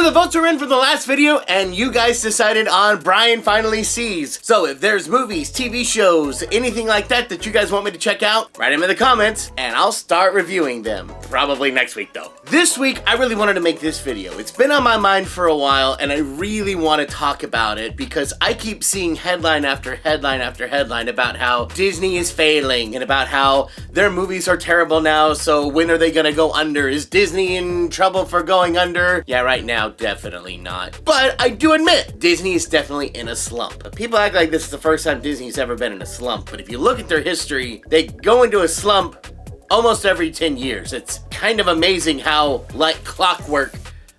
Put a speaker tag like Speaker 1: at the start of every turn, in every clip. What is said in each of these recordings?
Speaker 1: So the votes are in for the last video, and you guys decided on Brian Finally Sees. So if there's movies, TV shows, anything like that you guys want me to check out, write them in the comments, and I'll start reviewing them. Probably next week though. This week, I really wanted to make this video. It's been on my mind for a while, and I really want to talk about it because I keep seeing headline after headline after headline about how Disney is failing and about how their movies are terrible now, so when are they gonna go under? Is Disney in trouble for going under? Yeah, right now, definitely not. But I do admit, Disney is definitely in a slump. People act like this is the first time Disney's ever been in a slump, but if you look at their history, they go into a slump almost every 10 years. It's kind of amazing how, like clockwork,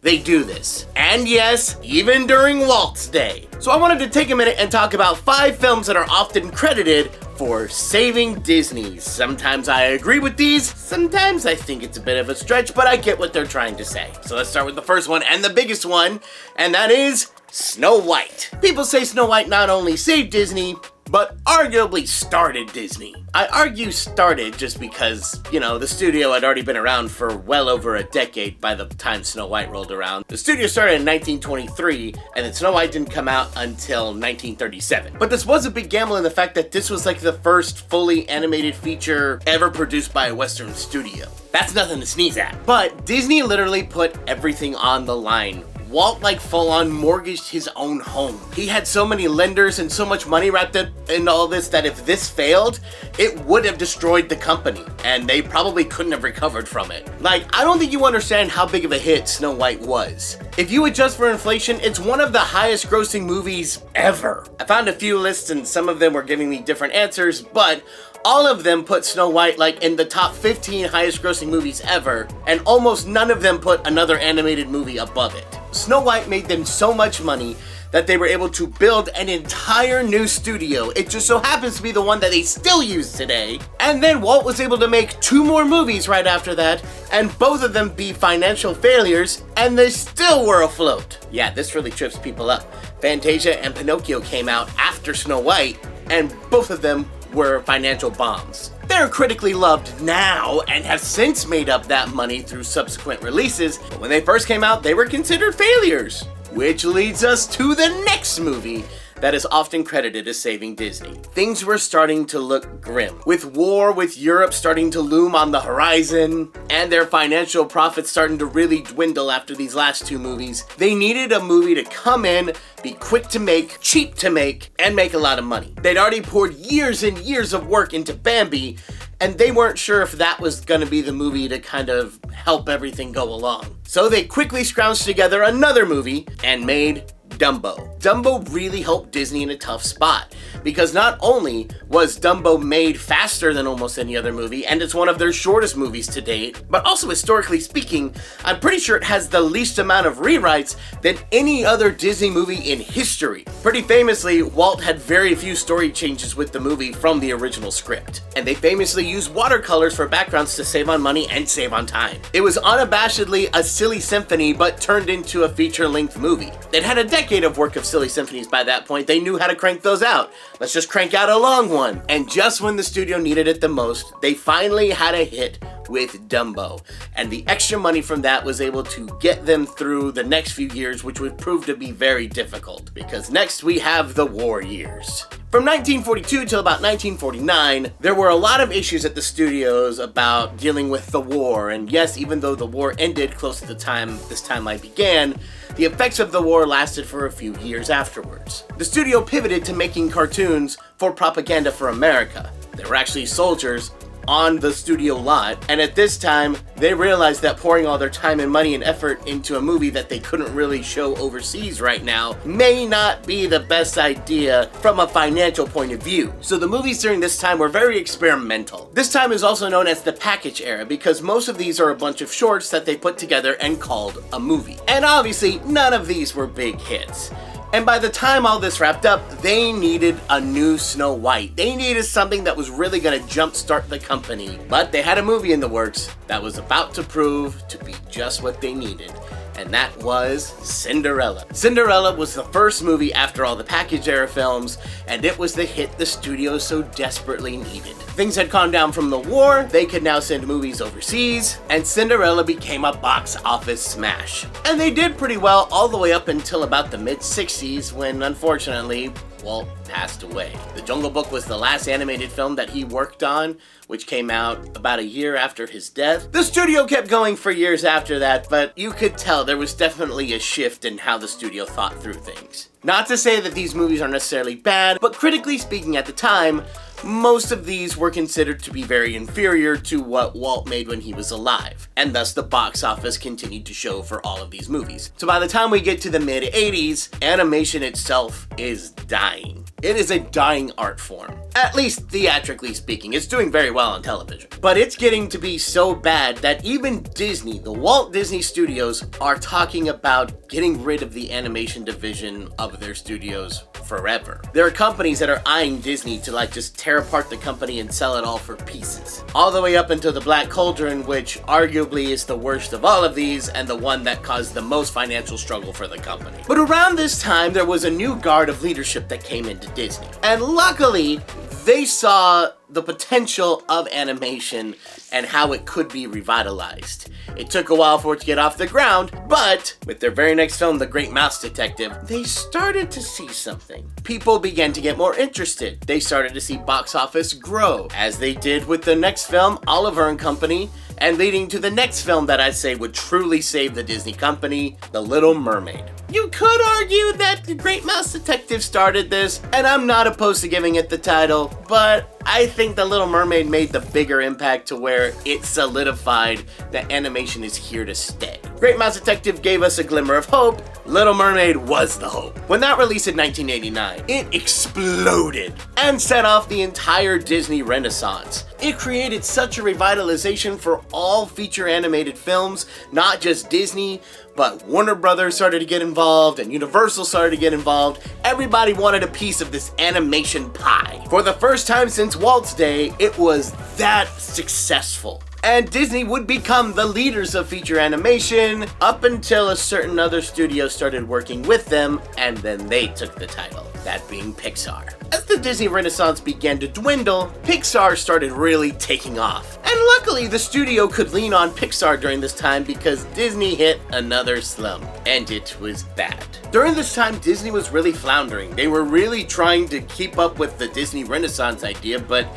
Speaker 1: they do this. And yes, even during Walt's day. So I wanted to take a minute and talk about 5 films that are often credited for saving Disney. Sometimes I agree with these, sometimes I think it's a bit of a stretch, but I get what they're trying to say. So let's start with the first one, and the biggest one, and that is Snow White. People say Snow White not only saved Disney, but arguably started Disney. I argue started just because, you know, the studio had already been around for well over a decade by the time Snow White rolled around. The studio started in 1923, and then Snow White didn't come out until 1937. But this was a big gamble in the fact that this was like the first fully animated feature ever produced by a Western studio. That's nothing to sneeze at. But Disney literally put everything on the line. Walt full-on mortgaged his own home. He had so many lenders and so much money wrapped up in all this that if this failed, it would have destroyed the company, and they probably couldn't have recovered from it. I don't think you understand how big of a hit Snow White was. If you adjust for inflation, it's one of the highest grossing movies ever. I found a few lists and some of them were giving me different answers, but all of them put Snow White in the top 15 highest grossing movies ever, and almost none of them put another animated movie above it. Snow White made them so much money that they were able to build an entire new studio. It just so happens to be the one that they still use today. And then Walt was able to make 2 more movies right after that, and both of them be financial failures, and they still were afloat. Yeah, this really trips people up. Fantasia and Pinocchio came out after Snow White, and both of them were financial bombs. They're critically loved now and have since made up that money through subsequent releases, but when they first came out, they were considered failures. Which leads us to the next movie that is often credited as saving Disney. Things were starting to look grim. With war with Europe starting to loom on the horizon, and their financial profits starting to really dwindle after these last 2 movies, they needed a movie to come in, be quick to make, cheap to make, and make a lot of money. They'd already poured years and years of work into Bambi, and they weren't sure if that was gonna be the movie to kind of help everything go along. So they quickly scrounged together another movie and made Dumbo. Dumbo really helped Disney in a tough spot because not only was Dumbo made faster than almost any other movie, and it's one of their shortest movies to date, but also historically speaking, I'm pretty sure it has the least amount of rewrites than any other Disney movie in history. Pretty famously, Walt had very few story changes with the movie from the original script, and they famously used watercolors for backgrounds to save on money and save on time. It was unabashedly a silly symphony, but turned into a feature-length movie. It had a decade of work of silly symphonies by that point. They knew how to crank those out. Let's just crank out a long one. And just when the studio needed it the most, they finally had a hit with Dumbo. And the extra money from that was able to get them through the next few years, which would prove to be very difficult. Because next we have the war years. From 1942 till about 1949, there were a lot of issues at the studios about dealing with the war. And yes, even though the war ended close to the time this timeline began, the effects of the war lasted for a few years afterwards. The studio pivoted to making cartoons for propaganda for America. There were actually soldiers on the studio lot, and at this time, they realized that pouring all their time and money and effort into a movie that they couldn't really show overseas right now may not be the best idea from a financial point of view. So the movies during this time were very experimental. This time is also known as the package era because most of these are a bunch of shorts that they put together and called a movie. And obviously, none of these were big hits. And by the time all this wrapped up, they needed a new Snow White. They needed something that was really gonna jumpstart the company. But they had a movie in the works that was about to prove to be just what they needed. and that was Cinderella. Cinderella was the first movie after all the package era films, and it was the hit the studio so desperately needed. Things had calmed down from the war, they could now send movies overseas, and Cinderella became a box office smash. And they did pretty well all the way up until about the mid-60s when, unfortunately, Walt passed away. The Jungle Book was the last animated film that he worked on, which came out about a year after his death. The studio kept going for years after that, but you could tell there was definitely a shift in how the studio thought through things. Not to say that these movies are necessarily bad, but critically speaking at the time, most of these were considered to be very inferior to what Walt made when he was alive, and thus the box office continued to show for all of these movies. So by the time we get to the mid-80s, animation itself is dying. It is a dying art form. At least theatrically speaking, it's doing very well on television. But it's getting to be so bad that even Disney, the Walt Disney Studios, are talking about getting rid of the animation division of their studios forever. There are companies that are eyeing Disney to just tear apart the company and sell it all for pieces. All the way up until the Black Cauldron, which arguably is the worst of all of these and the one that caused the most financial struggle for the company. But around this time, there was a new guard of leadership that came into Disney. And luckily, they saw the potential of animation and how it could be revitalized. It took a while for it to get off the ground, but with their very next film, The Great Mouse Detective, they started to see something. People began to get more interested. They started to see box office grow, as they did with the next film, Oliver and Company, and leading to the next film that I'd say would truly save the Disney company, The Little Mermaid. You could argue that The Great Mouse Detective started this, and I'm not opposed to giving it the title, but I think The Little Mermaid made the bigger impact to where it solidified that animation is here to stay. Great Mouse Detective gave us a glimmer of hope. Little Mermaid was the hope. When that released in 1989, it exploded and set off the entire Disney Renaissance. It created such a revitalization for all feature animated films, not just Disney, but Warner Brothers started to get involved and Universal started to get involved. Everybody wanted a piece of this animation pie. For the first time since Walt's day, it was that successful. And Disney would become the leaders of feature animation up until a certain other studio started working with them, and then they took the title, that being Pixar. As the Disney Renaissance began to dwindle, Pixar started really taking off. And luckily, the studio could lean on Pixar during this time because Disney hit another slump, and it was bad. During this time, Disney was really floundering. They were really trying to keep up with the Disney Renaissance idea, but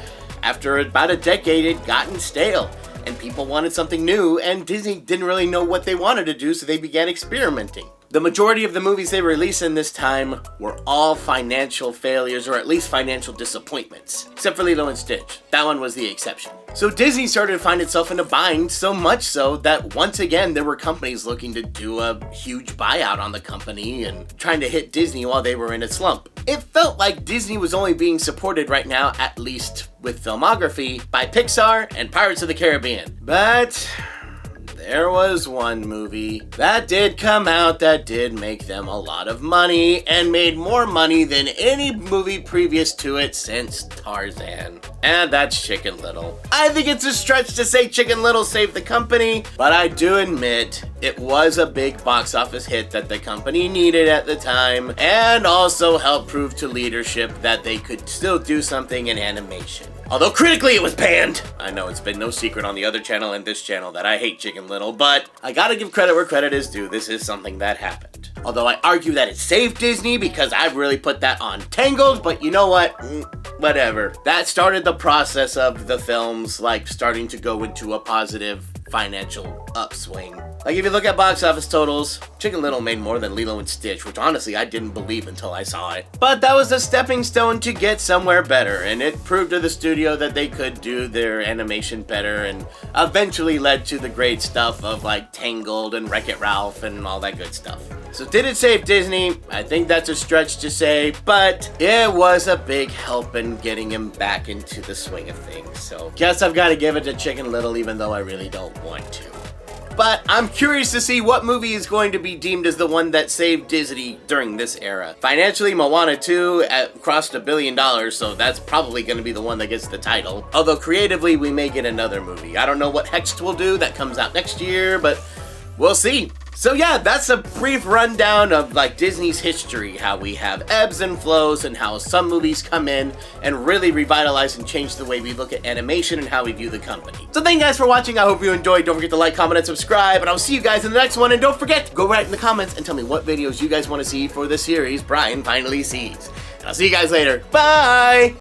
Speaker 1: after about a decade, it gotten stale. And people wanted something new, and Disney didn't really know what they wanted to do, so they began experimenting. The majority of the movies they released in this time were all financial failures, or at least financial disappointments. Except for Lilo and Stitch. That one was the exception. So Disney started to find itself in a bind, so much so that once again there were companies looking to do a huge buyout on the company and trying to hit Disney while they were in a slump. It felt like Disney was only being supported right now, at least with filmography, by Pixar and Pirates of the Caribbean. But there was one movie that did come out that did make them a lot of money and made more money than any movie previous to it since Tarzan. And that's Chicken Little. I think it's a stretch to say Chicken Little saved the company, but I do admit it was a big box office hit that the company needed at the time, and also helped prove to leadership that they could still do something in animation. Although critically it was banned. I know it's been no secret on the other channel and this channel that I hate Chicken Little, but I gotta give credit where credit is due. This is something that happened. Although I argue that it saved Disney because I've really put that on Tangled, but you know what? Whatever. That started the process of the films starting to go into a positive financial upswing. If you look at box office totals, Chicken Little made more than Lilo and Stitch, which honestly I didn't believe until I saw it. But that was a stepping stone to get somewhere better, and it proved to the studio that they could do their animation better, and eventually led to the great stuff of Tangled and Wreck-It Ralph and all that good stuff. So did it save Disney? I think that's a stretch to say, but it was a big help in getting him back into the swing of things. So guess I've got to give it to Chicken Little, even though I really don't want to. But I'm curious to see what movie is going to be deemed as the one that saved Disney during this era. Financially, Moana 2 crossed $1 billion, so that's probably going to be the one that gets the title. Although creatively, we may get another movie. I don't know what Hext will do, that comes out next year, but we'll see. So yeah, that's a brief rundown of like Disney's history, how we have ebbs and flows and how some movies come in and really revitalize and change the way we look at animation and how we view the company. So thank you guys for watching. I hope you enjoyed. Don't forget to like, comment, and subscribe, and I'll see you guys in the next one. And don't forget, go right in the comments and tell me what videos you guys want to see for the series Brian Finally Sees. And I'll see you guys later. Bye!